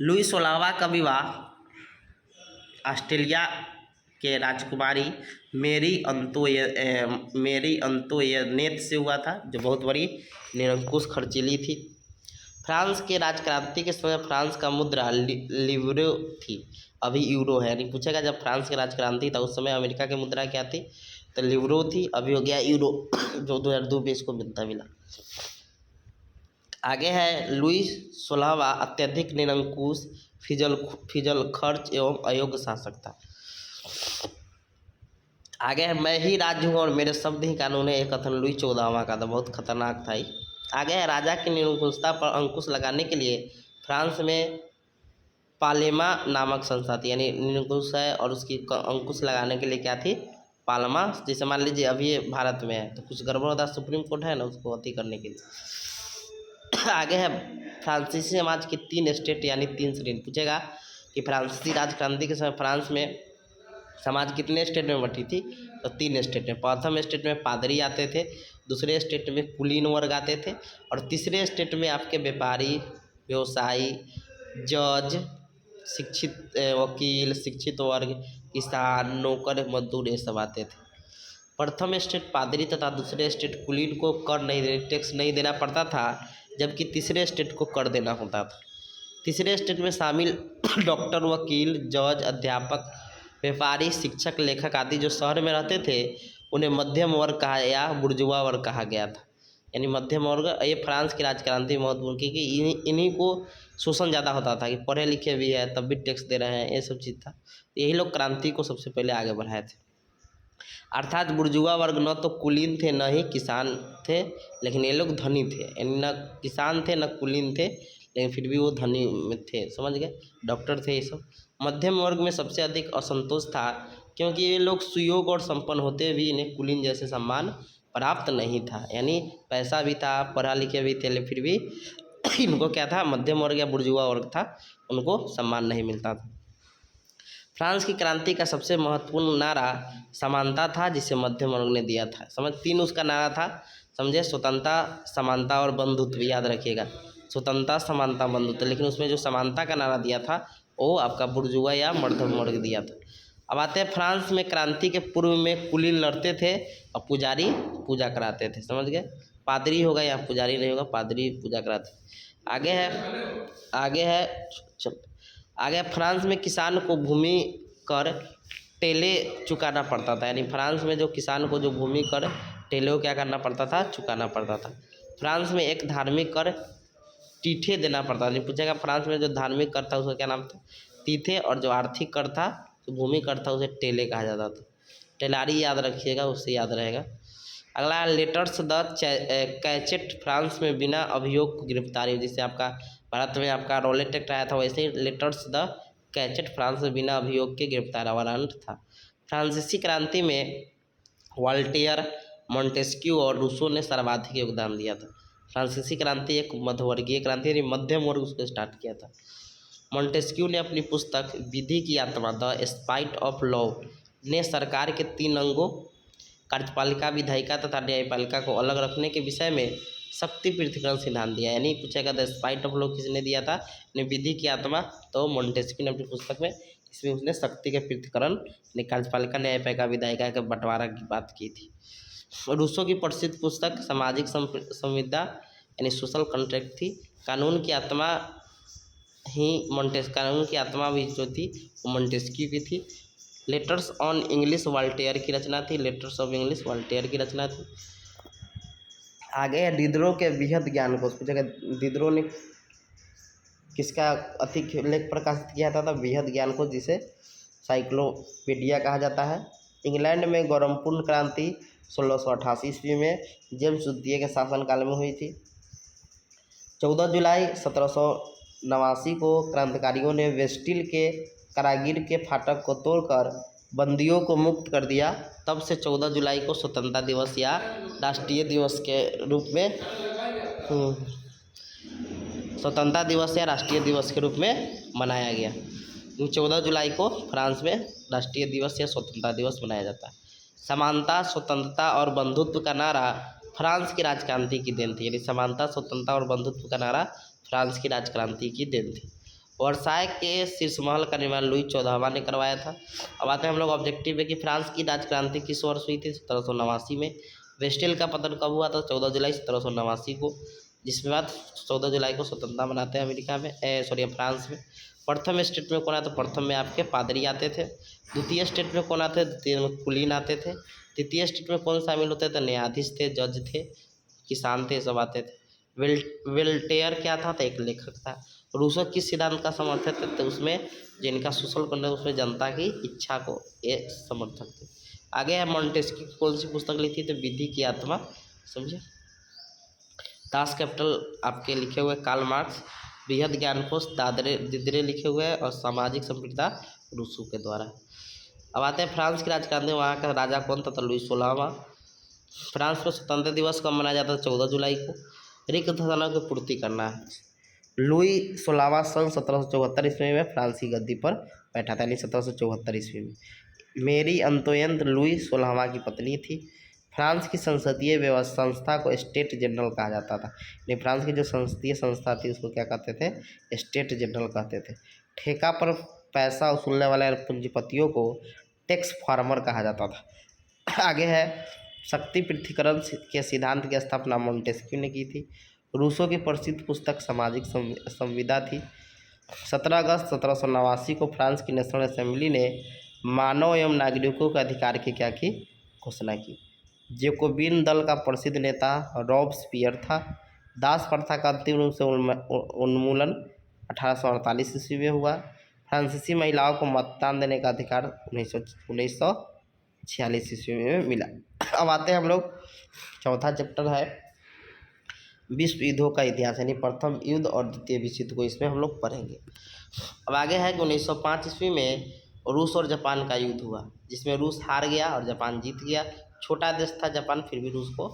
लुई 16वां का विवाह ऑस्ट्रेलिया के राजकुमारी मेरी अंतोयनेत से हुआ था, जो बहुत बड़ी निरंकुश खर्चीली थी। फ्रांस के राजक्रांति के समय फ्रांस का मुद्रा लिवरो थी, अभी यूरो है। यानी पूछेगा जब फ्रांस की राजक्रांति था उस समय अमेरिका की मुद्रा क्या थी, तो लिवरो थी, अभी हो गया यूरो, जो 2002 में इसको मिला। आगे है लुई 16वां अत्यधिक निरंकुश, फिजल खर्च एवं अयोग्य शासक था। आगे है मैं ही राज्य हूँ और मेरे शब्द ही कानून है, एक कथन लुई 14वां का था, बहुत खतरनाक था। आगे है राजा की निरंकुशता पर अंकुश लगाने के लिए फ्रांस में पालेमा नामक संस्था थी, यानी निरंकुश है और उसकी अंकुश लगाने के लिए क्या थी, पालमा। जैसे मान लीजिए अभी ये भारत में है तो कुछ गड़बड़ होता है, सुप्रीम कोर्ट है ना, उसको अति करने के लिए। आगे है फ्रांसीसी समाज की 3 स्टेट यानी 3 श्रेणी। पूछेगा कि फ्रांसीसी राज क्रांति के समय फ्रांस में समाज कितने स्टेट में बटी थी, तो 3 स्टेट में। प्रथम स्टेट में पादरी आते थे, दूसरे स्टेट में कुलीन वर्ग आते थे, और तीसरे स्टेट में आपके व्यापारी, व्यवसायी, जज, शिक्षित वकील, शिक्षित वर्ग, किसान, नौकर, मजदूर, ये सब आते थे। प्रथम स्टेट पादरी तथा दूसरे स्टेट कुलीन को कर नहीं, टैक्स नहीं देना पड़ता था, जबकि तीसरे स्टेट को कर देना होता था। तीसरे स्टेट में शामिल डॉक्टर, वकील, जज, अध्यापक, व्यापारी, शिक्षक, लेखक आदि जो शहर में रहते थे उन्हें मध्यम वर्ग कहा या बुर्जुआ वर्ग कहा गया था, यानी मध्यम वर्ग। ये फ्रांस की राजक्रांति महत्वपूर्ण की कि इन्हीं को शोषण ज़्यादा होता था कि पढ़े लिखे भी है तब भी टैक्स दे रहे हैं, ये सब चीज़ था। यही लोग क्रांति को सबसे पहले आगे बढ़ाए थे। अर्थात बुर्जुआ वर्ग न तो कुलीन थे न ही किसान थे, लेकिन ये लोग धनी थे, यानी न किसान थे न कुलीन थे, लेकिन फिर भी वो धनी में थे, समझ गए, डॉक्टर थे ये सब। मध्यम वर्ग में सबसे अधिक असंतोष था, क्योंकि ये लोग सुयोग और संपन्न होते भी इन्हें कुलीन जैसे सम्मान प्राप्त नहीं था, यानी पैसा भी था, पढ़ा लिखे भी थे, लेकिन फिर भी इनको क्या था, मध्यम वर्ग या बुर्जुआ वर्ग था, उनको सम्मान नहीं मिलता था। फ्रांस की क्रांति का सबसे महत्वपूर्ण नारा समानता था, जिसे मध्यम वर्ग ने दिया था। समझ 3 उसका नारा था, समझे, स्वतंत्रता, समानता और बंधुत्व, याद रखिएगा, स्वतंत्रता, समानता, बंधुत्व। लेकिन उसमें जो समानता का नारा दिया था वो आपका बुर्जुआ या मध्यम वर्ग दिया था। अब आते हैं फ्रांस में क्रांति के पूर्व में कुलीन लड़ते थे और पुजारी पूजा कराते थे, समझ गए, पादरी होगा या पुजारी नहीं होगा, पादरी पूजा कराते। आगे है चल आगे फ्रांस में किसान को भूमि कर टेले चुकाना पड़ता था, यानी फ्रांस में जो किसान को जो भूमि कर टेले को क्या करना पड़ता था, चुकाना पड़ता था। फ्रांस में एक धार्मिक कर तीठे देना पड़ता था। पूछेगा फ्रांस में जो धार्मिक कर था उसका क्या नाम था, तीठे, और जो आर्थिक कर था, जो भूमि कर था, उसे टेले कहा जाता था। टेलारी याद रखिएगा, उससे याद रहेगा। अगला लेटर्स द कैचेट, फ्रांस में बिना अभियोग को गिरफ्तारी, जिससे आपका भारत में आपका रोलेट एक्ट आया था, वैसे ही लेटर्स द कैचेट फ्रांस में बिना अभियोग के गिरफ्तार वारंट था। फ्रांसीसी क्रांति में वॉल्टेयर, मॉन्टेस्क्यू और रूसो ने सर्वाधिक योगदान दिया था। फ्रांसीसी क्रांति एक मध्यवर्गीय क्रांति, यानी मध्यम वर्ग उसको स्टार्ट किया था। मॉन्टेस्क्यू ने अपनी पुस्तक विधि की आत्मा, द स्पाइट ऑफ लॉ, ने सरकार के 3 अंगों, कार्यपालिका, विधायिका तथा न्यायपालिका को अलग रखने के विषय में शक्ति पृथक्करण सिद्धांत दिया। यानी पूछेगा द स्पाइट ऑफ लॉ किसने दिया था, विधि की आत्मा, तो मॉन्टेस्क्यू ने अपनी पुस्तक में, इसमें उसने शक्ति के पृथक्करण, कार्यपालिका, न्यायपालिका, विधायिका के बंटवारा की बात की थी। रूसो की प्रसिद्ध पुस्तक सामाजिक संविदा यानी सोशल कॉन्ट्रैक्ट थी। कानून की आत्मा भी जो थी वो मॉन्टेस्क्यू की थी। लेटर्स ऑन इंग्लिश वॉल्टेयर की रचना थी, लेटर्स ऑफ इंग्लिश वॉल्टेयर की रचना थी। आगे है डिदरो के विहद ज्ञान कोश। पूछेगा डिदरो ने किसका अधिक लेख प्रकाशित किया था, विहद ज्ञान कोश, जिसे साइक्लोपीडिया कहा जाता है। इंग्लैंड में गौरवपूर्ण क्रांति 1688 ईस्वी में जेम्स द्वितीय के शासनकाल में हुई थी। 14 जुलाई 1789 को क्रांतिकारियों ने वेस्टिल के कारागिर के फाटक को तोड़कर बंदियों को मुक्त कर दिया। तब से 14 जुलाई को स्वतंत्रता दिवस या राष्ट्रीय दिवस के रूप में स्वतंत्रता दिवस या राष्ट्रीय दिवस के रूप में मनाया गया। 14 जुलाई को फ्रांस में राष्ट्रीय दिवस या स्वतंत्रता दिवस मनाया जाता है। समानता, स्वतंत्रता और बंधुत्व का नारा फ्रांस की राजक्रांति की देन थी, यानी समानता, स्वतंत्रता और बंधुत्व का नारा फ्रांस की राजक्रांति की देन थी। वर्साय के शीर्ष महल का निर्माण लुई 14वां ने करवाया था। अब आते हैं हम लोग ऑब्जेक्टिव है कि फ्रांस की राजक्रांति किस वर्ष हुई थी, 1789 में। वेस्टिल का पतन कब हुआ था, 14 जुलाई 1789 को, जिसके बाद 14 जुलाई को स्वतंत्रता मनाते हैं अमेरिका में, फ्रांस में। प्रथम स्टेट में कौन आते, प्रथम में आपके पादरी आते थे। द्वितीय स्टेट में कौन आते, द्वितीय में कुलीन आते थे। तृतीय स्टेट में कौन शामिल होते थे, न्यायाधीश थे, जज थे, किसान थे, सब आते थे। वेल्टेयर क्या था, तो एक लेखक था। रूसो किस सिद्धांत का समर्थक थे, तो उसमें जिनका शोषण करना उसमें जनता की इच्छा को ये समर्थक थे। आगे है मॉन्टेस्क्यू कौन सी पुस्तक लिखी, तो विधि की आत्मा, समझे। दास कैपिटल आपके लिखे हुए कार्ल मार्क्स, बृहद ज्ञानकोश दिदरे लिखे हुए हैं, और सामाजिक संप्रभुता रूसो के द्वारा। अब आते हैं फ्रांस की राजक्रांति। वहाँ का राजा कौन था? तो लुई 16वां। फ्रांस में स्वतंत्रता दिवस कब मनाया जाता है? 14 जुलाई को। रिक्त स्थानों की पूर्ति करना है। लुई 16वां सन 1774 ईस्वी में फ्रांस की गद्दी पर बैठा था, यानी 1774 ईस्वी में। मेरी अंतोयन लुई 16वां की पत्नी थी। फ्रांस की संसदीय व्यवस्था संस्था को स्टेट जनरल कहा जाता था, यानी फ्रांस की जो संसदीय संस्था थी उसको क्या कहते थे? स्टेट जनरल कहते थे। ठेका पर पैसा वसूलने वाले पूंजीपतियों को टैक्स फार्मर कहा जाता था। आगे है शक्ति पृथ्वीकरण के सिद्धांत की स्थापना मोंटेस्क्यू ने की थी। रूसो की प्रसिद्ध पुस्तक सामाजिक संविदा थी। 17 अगस्त 1789 को फ्रांस की नेशनल असेंबली ने मानव एवं नागरिकों के अधिकार की क्या की? घोषणा की। जैकोबिन दल का प्रसिद्ध नेता रॉबस्पियर था। दास प्रथा का अंतिम रूप से उन्मूलन 1848 ईस्वी में हुआ। फ्रांसीसी महिलाओं को मतदान देने का अधिकार 1946 ईस्वी में मिला। अब आते हैं हम लोग, चौथा चैप्टर है विश्व युद्धों का इतिहास, यानी प्रथम युद्ध और द्वितीय विश्व युद्ध को इसमें हम लोग पढ़ेंगे। अब आगे है कि 1905 ईस्वी में रूस और जापान का युद्ध हुआ, जिसमें रूस हार गया और जापान जीत गया। छोटा देश था जापान, फिर भी रूस को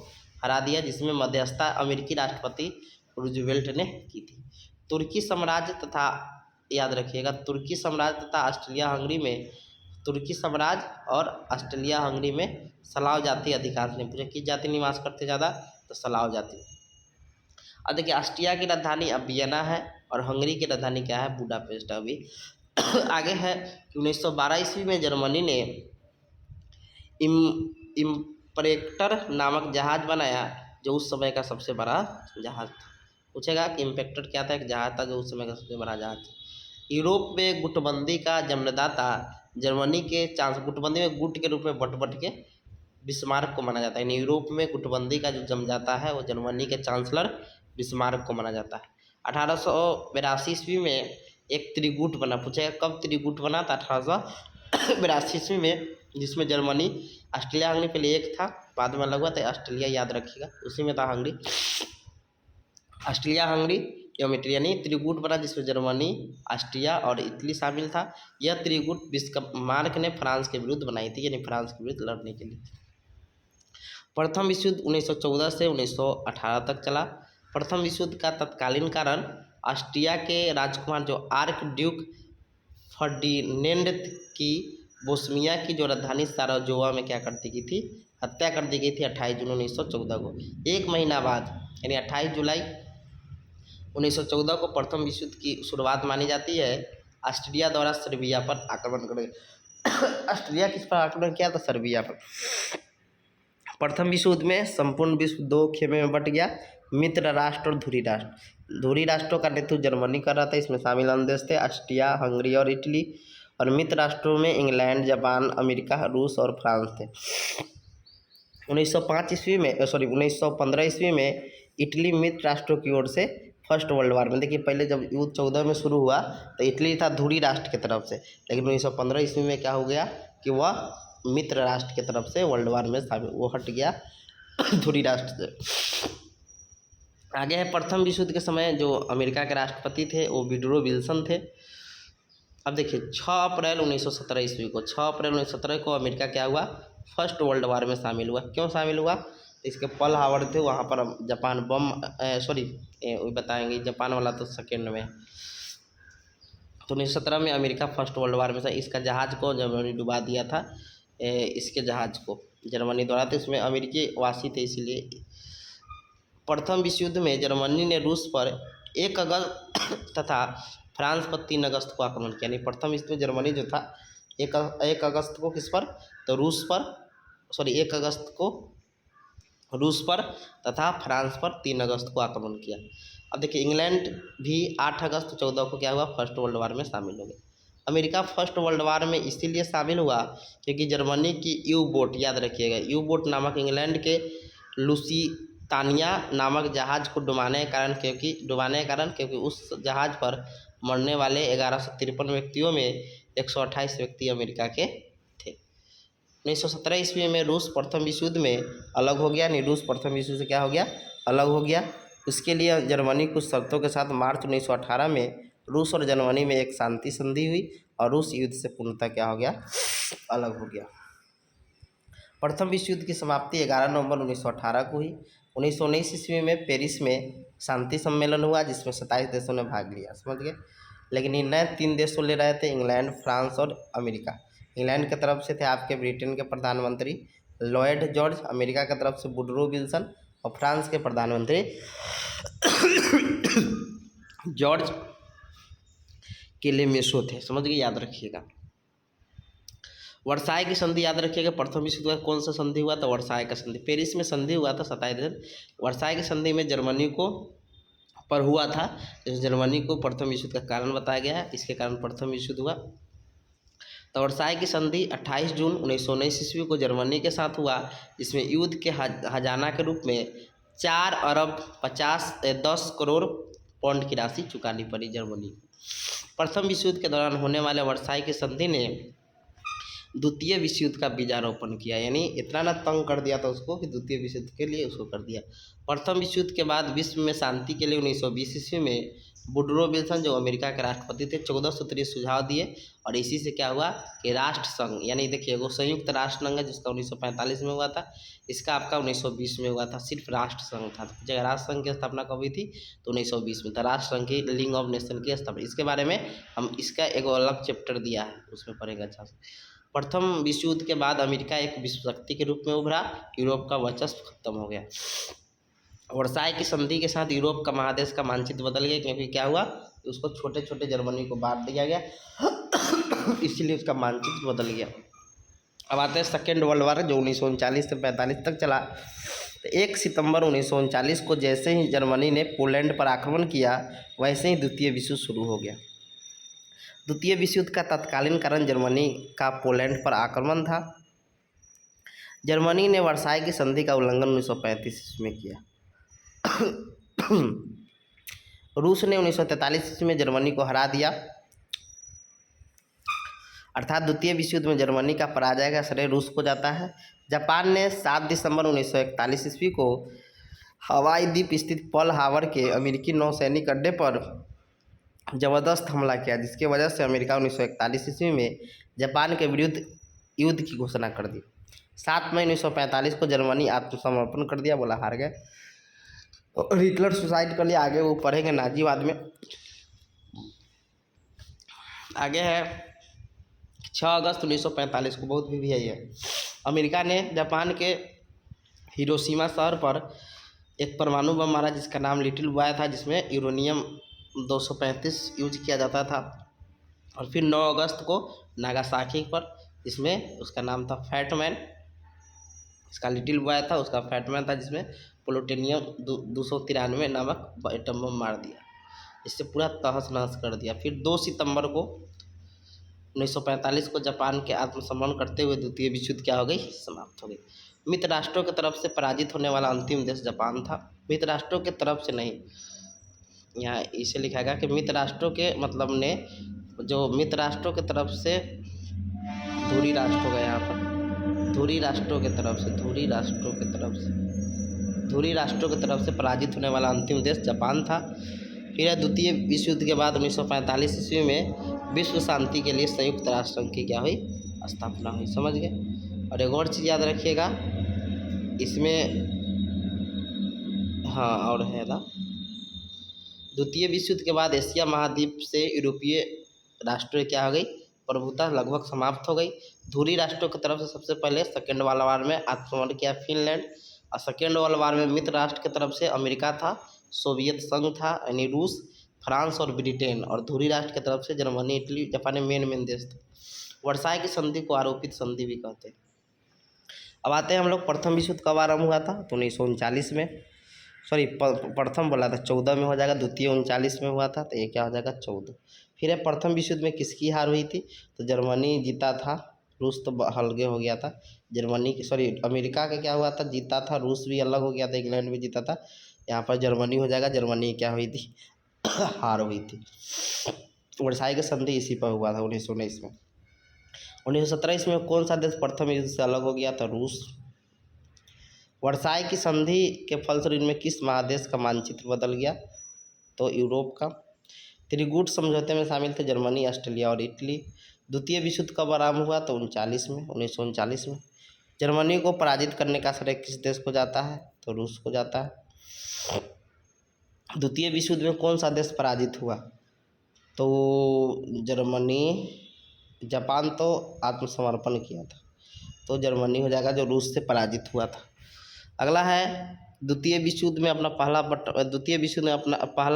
हरा दिया, जिसमें मध्यस्थता अमेरिकी राष्ट्रपति रूजवेल्ट ने की थी। तुर्की साम्राज्य तथा, याद रखिएगा, तुर्की साम्राज्य तथा ऑस्ट्रिया हंगरी में, तुर्की साम्राज्य और ऑस्ट्रिया हंगरी में सलाव जाति अधिकांश ने पूछा किस जाति निवास करते ज़्यादा? तो सलाव जाति। अब देखिए, ऑस्ट्रिया की राजधानी अब वियना है और हंगरी की राजधानी क्या है? बुडापेस्ट। अभी आगे है कि 1912 ईस्वी में जर्मनी ने इम्पेक्टर नामक जहाज़ बनाया, जो उस समय का सबसे बड़ा जहाज़ था। पूछेगा कि इम्पेक्टर क्या था? एक जहाज़ था जो उस समय का सबसे बड़ा जहाज़ था। यूरोप में गुटबंदी का जन्मदाता जर्मनी के गुटबंदी में गुट के रूप में बट के बिस्मार्क को माना जाता है, यानी यूरोप में गुटबंदी का जो जन्मदाता है वो जर्मनी के चांसलर बिस्मार्क को माना जाता है। 1882 ईस्वी में एक त्रिगुट बना। पूछेगा कब त्रिगुट बना? था 1882 ईस्वी में, जिसमें जर्मनी, ऑस्ट्रेलिया, हंगरी पहले एक था, बाद में अलग हुआ था ऑस्ट्रेलिया, याद रखिएगा, उसी में था हंगरी। ऑस्ट्रेलिया, हंगरी एवं इटली, यानी त्रिगुट बना, जिसमें जर्मनी, ऑस्ट्रिया और इटली शामिल था। यह त्रिगुट बिस्मार्क ने फ्रांस के विरुद्ध बनाई थी, यानी फ्रांस के विरुद्ध लड़ने के लिए। प्रथम विश्व युद्ध 1914 से 1918 तक चला। प्रथम विश्व युद्ध का तत्कालीन कारण ऑस्ट्रिया के राजकुमार जो आर्क ड्यूक फर्डिनेंड की बोस्निया की जो राजधानी साराजेवो में क्या करती की थी? हत्या कर दी गई थी 28 जून 1914 को। एक महीना बाद, यानी 28 जुलाई 1914 को प्रथम विश्व युद्ध की शुरुआत मानी जाती है। ऑस्ट्रिया द्वारा सर्बिया पर आक्रमण कर ऑस्ट्रिया किस पर आक्रमण किया था? सर्बिया पर। प्रथम विश्व युद्ध में संपूर्ण विश्व दो खेमे में बट गया, मित्र राष्ट्र और धुरी राष्ट्र। धुरी राष्ट्रों का नेतृत्व जर्मनी कर रहा था, इसमें शामिल अन्य देश थे ऑस्ट्रिया, हंगरी और इटली, और मित्र राष्ट्रों में इंग्लैंड, जापान, अमेरिका, रूस और फ्रांस थे। 1915 ईस्वी में इटली मित्र राष्ट्रों की ओर से फर्स्ट वर्ल्ड वार में, देखिए पहले जब युद्ध 14 में शुरू हुआ तो इटली था धुरी राष्ट्र की तरफ से, लेकिन 1915 ईस्वी में क्या हो गया कि वह मित्र राष्ट्र की तरफ से वर्ल्ड वार में शामिल, वो हट गया धुरी राष्ट्र से। आगे है प्रथम विश्व युद्ध के समय जो अमेरिका के राष्ट्रपति थे वो वुडरो विल्सन थे। अब देखिए 6 अप्रैल 1917 ईस्वी को, 6 अप्रैल 1917 को अमेरिका क्या हुआ? फर्स्ट वर्ल्ड वार में शामिल हुआ। क्यों शामिल हुआ? इसके पर्ल हार्बर थे, वहाँ पर जापान बम बताएंगे, जापान वाला तो सेकेंड में। तो 1917 में अमेरिका फर्स्ट वर्ल्ड वार में था। इसका जहाज़ को जर्मनी डुबा दिया था, इसके जहाज़ को जर्मनी द्वारा, तो इसमें अमेरिकी वासी थे। इसीलिए प्रथम विश्व युद्ध में जर्मनी ने रूस पर 1 अगस्त तथा फ्रांस पर 3 अगस्त को आक्रमण किया। यानी प्रथम विश्व में जर्मनी जो था 1 अगस्त को किस पर? तो 1 अगस्त को रूस पर तथा फ्रांस पर 3 अगस्त को आक्रमण किया। अब देखिए इंग्लैंड भी 8 अगस्त 14 को क्या हुआ? फर्स्ट वर्ल्ड वार में शामिल हो गया। अमेरिका फर्स्ट वर्ल्ड वार में इसीलिए शामिल हुआ क्योंकि जर्मनी की यू बोट, याद रखिएगा, यू बोट नामक इंग्लैंड के लुसितानिया नामक जहाज़ को डुबाने के कारण क्योंकि उस जहाज़ पर मरने वाले 1153 व्यक्तियों में 128 व्यक्ति अमेरिका के थे। 1917 ईस्वी में रूस प्रथम विश्व युद्ध में अलग हो गया, नहीं रूस प्रथम विश्व से क्या हो गया? अलग हो गया। उसके लिए जर्मनी कुछ शर्तों के साथ मार्च 1918 में रूस और जर्मनी में एक शांति संधि हुई और रूस युद्ध से पूर्णतः क्या हो गया, अलग हो गया। प्रथम विश्व युद्ध की समाप्ति 11 नवंबर 1918 को हुई। 1919 ईस्वी में पेरिस में शांति सम्मेलन हुआ जिसमें 27 देशों ने भाग लिया, समझ गए। लेकिन निर्णय 3 देशों ले रहे थे, इंग्लैंड, फ्रांस और अमेरिका। इंग्लैंड की तरफ से थे आपके ब्रिटेन के प्रधानमंत्री लॉयड जॉर्ज, अमेरिका की तरफ से वुडरो विल्सन और फ्रांस के प्रधानमंत्री जॉर्ज क्लेमेंसो थे, समझ गए, याद रखिएगा। वर्साय की संधि याद रखिएगा। प्रथम विश्व युद्ध कौन सा संधि हुआ था, वर्साय का संधि। पेरिस में संधि हुआ था 27 दिन। वर्साय की संधि में जर्मनी को पर हुआ था, इस जर्मनी को प्रथम विश्व युद्ध का कारण बताया गया है, इसके कारण प्रथम विश्व युद्ध हुआ। तो वर्साय की संधि 28 जून 1919 ईस्वी को जर्मनी के साथ हुआ, जिसमें युद्ध के हर्जाना के रूप में 4 अरब 10 करोड़ पाउंड की राशि चुकानी पड़ी जर्मनी को। प्रथम विश्व युद्ध के दौरान होने वाले वर्साय की संधि ने द्वितीय विश्व युद्ध का बीजारोपण किया, यानी इतना ना तंग कर दिया था उसको कि द्वितीय विश्व युद्ध के लिए उसको कर दिया। प्रथम विश्व युद्ध के बाद विश्व में शांति के लिए 1920 ईस्वी में वुडरो विल्सन जो अमेरिका के राष्ट्रपति थे 14 सूत्रीय सुझाव दिए और इसी से क्या हुआ कि राष्ट्र संघ, यानी देखिए वो संयुक्त राष्ट्र संघ है जिसका 1945 में हुआ था, इसका आपका 1920 में हुआ था, सिर्फ राष्ट्र संघ था। तो जगह राष्ट्र संघ की स्थापना कब हुई थी, तो 1920 में था, राष्ट्र संघ की लीग ऑफ नेशन की स्थापना। इसके बारे में हम इसका एक अलग चैप्टर दिया है, उसमें पढ़ेंगे अच्छा से। प्रथम विश्व युद्ध के बाद अमेरिका एक विश्व शक्ति के रूप में उभरा, यूरोप का वर्चस्व खत्म हो गया। वर्साय की संधि के साथ यूरोप का महादेश का मानचित्र बदल गया, क्योंकि क्या हुआ उसको छोटे छोटे जर्मनी को बांट दिया गया इसीलिए उसका मानचित्र बदल गया। अब आते हैं सेकेंड वर्ल्ड वार जो 1939 से 45 तक चला। तो 1 सितंबर 1939 को जैसे ही जर्मनी ने पोलैंड पर आक्रमण किया वैसे ही द्वितीय विश्व शुरू हो गया। द्वितीय विश्व युद्ध का तत्कालीन कारण जर्मनी का पोलैंड पर आक्रमण था। जर्मनी ने वर्साय की संधि का उल्लंघन 1935 में किया। रूस ने 1943 में जर्मनी को हरा दिया, अर्थात द्वितीय विश्व युद्ध में जर्मनी का पराजय का श्रेय रूस को जाता है। जापान ने 7 दिसंबर 1941 ईस्वी को हवाई द्वीप स्थित पर्ल हार्बर के अमेरिकी नौसैनिक अड्डे पर जबरदस्त हमला किया, जिसकी वजह से अमेरिका 1941 ईस्वी में जापान के विरुद्ध युद्ध की घोषणा कर दी। 7 मई 1945 को जर्मनी आत्मसमर्पण कर दिया, बोला हार गए, और हिटलर सुसाइड कर लिया। आगे वो पढ़ेंगे नाजीवाद में। आगे है 6 अगस्त 1945 को, बहुत भी है ये, अमेरिका ने जापान के हिरोशिमा शहर पर एक परमाणु बम मारा जिसका नाम लिटिल बॉय था, जिसमें यूरेनियम 235 यूज किया जाता था। और फिर 9 अगस्त को नागासाकी पर, जिसमें उसका नाम था फैटमैन, इसका लिटिल बॉय था, उसका फैटमैन था, जिसमें प्लूटोनियम 293 नामक एटम बम मार दिया, इससे पूरा तहस नहस कर दिया। फिर 2 सितंबर को 1945 को जापान के आत्मसमर्पण करते हुए द्वितीय विश्व युद्ध क्या हो गई, समाप्त हो गई। मित्र राष्ट्रों की तरफ से पराजित होने वाला अंतिम देश जापान था। मित्र राष्ट्रों की तरफ से नहीं, यहाँ इसे लिखा गया कि मित्र राष्ट्रों के मतलब ने, जो मित्र राष्ट्रों की तरफ से धुरी राष्ट्र हो गया, यहाँ पर धुरी राष्ट्रों की तरफ से, धुरी राष्ट्रों की तरफ से, धुरी राष्ट्रों की तरफ से पराजित होने वाला अंतिम देश जापान था। फिर द्वितीय विश्व युद्ध के बाद 1945 ईस्वी में विश्व शांति के लिए संयुक्त राष्ट्र संघ की क्या हुई, स्थापना हुई, समझ गए। और एक और चीज़ याद रखिएगा इसमें, हाँ और है ना, द्वितीय विश्व युद्ध के बाद एशिया महाद्वीप से यूरोपीय राष्ट्रों क्या हो गई, प्रभुता लगभग समाप्त हो गई। धुरी राष्ट्रों की तरफ से सबसे पहले सेकेंड वर्ल्ड वार में आत्मसमर्पण किया फिनलैंड, और सेकेंड वर्ल्ड वार में मित्र राष्ट्र की तरफ से अमेरिका था, सोवियत संघ था यानी रूस, फ्रांस और ब्रिटेन, और धुरी राष्ट्र की तरफ से जर्मनी, इटली, जापान मेन देश थे। वर्साय की संधि को आरोपित संधि भी कहते हैं। अब आते हैं हम लोग प्रथम विश्व युद्ध कब आरंभ हुआ था, तो 1939 में, सॉरी प्रथम बोला था 14 में हो जाएगा, द्वितीय 39 में हुआ था, तो ये क्या हो जाएगा 14। फिर है प्रथम विश्व युद्ध में किसकी हार हुई थी, तो जर्मनी जीता था, रूस तो हल्के हो गया था। जर्मनी की, सॉरी अमेरिका का क्या हुआ था, जीता था, रूस भी अलग हो गया था, इंग्लैंड भी जीता था, यहाँ पर जर्मनी हो जाएगा, जर्मनी क्या हुई थी हार हुई थी। वर्साय की संधि इसी पर हुआ था 1919 में। 1917 में कौन सा देश प्रथम युद्ध से अलग हो गया था, रूस। वर्साई की संधि के फलस्वरूप इनमें किस महादेश का मानचित्र बदल गया? तो यूरोप का। त्रिकूट समझौते में शामिल थे जर्मनी, ऑस्ट्रेलिया और इटली। द्वितीय विश्व युद्ध कब आरंभ हुआ? तो 1939 में। जर्मनी को पराजित करने का श्रेय किस देश को जाता है? तो रूस को जाता है। द्वितीय विश्व युद्ध में कौन सा देश पराजित हुआ? तो जर्मनी। जापान तो आत्मसमर्पण किया था, तो जर्मनी हो जाएगा जो रूस से पराजित हुआ था। अगला है द्वितीय विश्व युद्ध में अपना पहला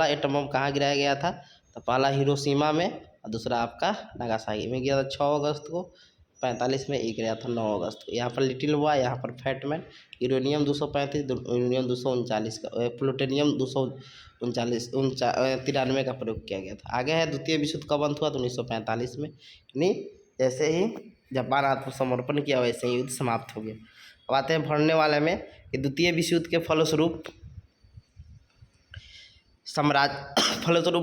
एटम बम कहाँ गिराया गया था? तो पहला हिरोशिमा में और दूसरा आपका नागासाकी में गिरा था 6 अगस्त को 45 में, एक गिरा था 9 अगस्त को। यहाँ पर लिटिल बॉय, यहाँ पर फैटमैन। यूरेनियम 235, यूरेनियम 239 का, प्लूटोनियम 293 का प्रयोग किया गया था। आगे है द्वितीय विश्व युद्ध कब अंत हुआ? तो 1945 में। यानी जैसे ही जापान आत्मसमर्पण किया वैसे ही युद्ध समाप्त हो गया। अब आते हैं भरने वाले में कि द्वितीय विश्व युद्ध के फलस्वरूप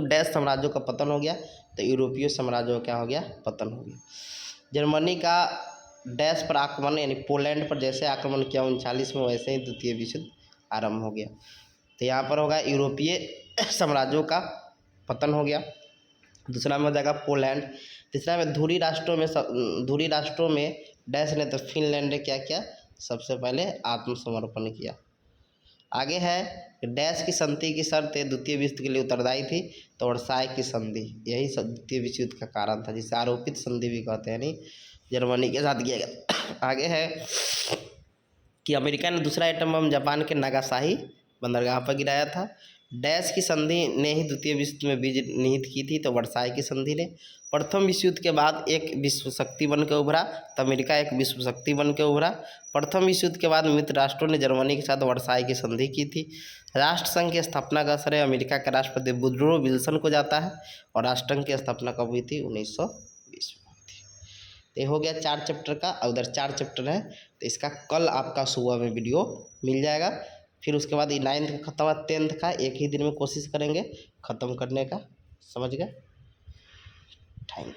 डैश साम्राज्यों का पतन हो गया। तो यूरोपीय साम्राज्यों का क्या हो गया? पतन हो गया। जर्मनी का डैश पर आक्रमण यानी पोलैंड पर जैसे आक्रमण किया 39 में, वैसे ही द्वितीय विश्व युद्ध आरंभ हो गया। तो यहाँ पर होगा यूरोपीय साम्राज्यों का पतन हो गया। दूसरा में हो जाएगा पोलैंड। तीसरा में धुरी राष्ट्रों में डैश ने, तो फिनलैंड ने क्या किया? सबसे पहले आत्मसमर्पण किया। आगे है डैश की संधि की शर्तें द्वितीय विश्व युद्ध के लिए उत्तरदायी थी? तो वर्साई की संधि, यही द्वितीय विश्व युद्ध का कारण था, जिसे आरोपित संधि भी कहते हैं, नहीं जर्मनी के साथ किया गया। आगे है कि अमेरिका ने दूसरा एटम बम जापान के नागासाकी बंदरगाह पर गिराया था। डैश की संधि ने ही द्वितीय विश्व युद्ध में बीज निहित की थी? तो वर्साई की संधि ने। प्रथम विश्व युद्ध के बाद एक विश्व शक्ति बन के उभरा? तो अमेरिका एक विश्व शक्ति बन के उभरा। प्रथम विश्व युद्ध के बाद मित्र राष्ट्रों ने जर्मनी के साथ वर्साई की संधि की थी। राष्ट्रसंघ की स्थापना का श्रेय अमेरिका के राष्ट्रपति वुडरो विल्सन को जाता है। और राष्ट्रसंघ की स्थापना कब हुई थी? 1920 में हुई थी। तो ये हो गया 4 चैप्टर का, और उधर 4 चैप्टर है, तो इसका कल आपका सुबह में वीडियो मिल जाएगा। फिर उसके बाद 9th का खत्म हुआ, 10th का एक ही दिन में कोशिश करेंगे ख़त्म करने का। समझ गए? Thank you.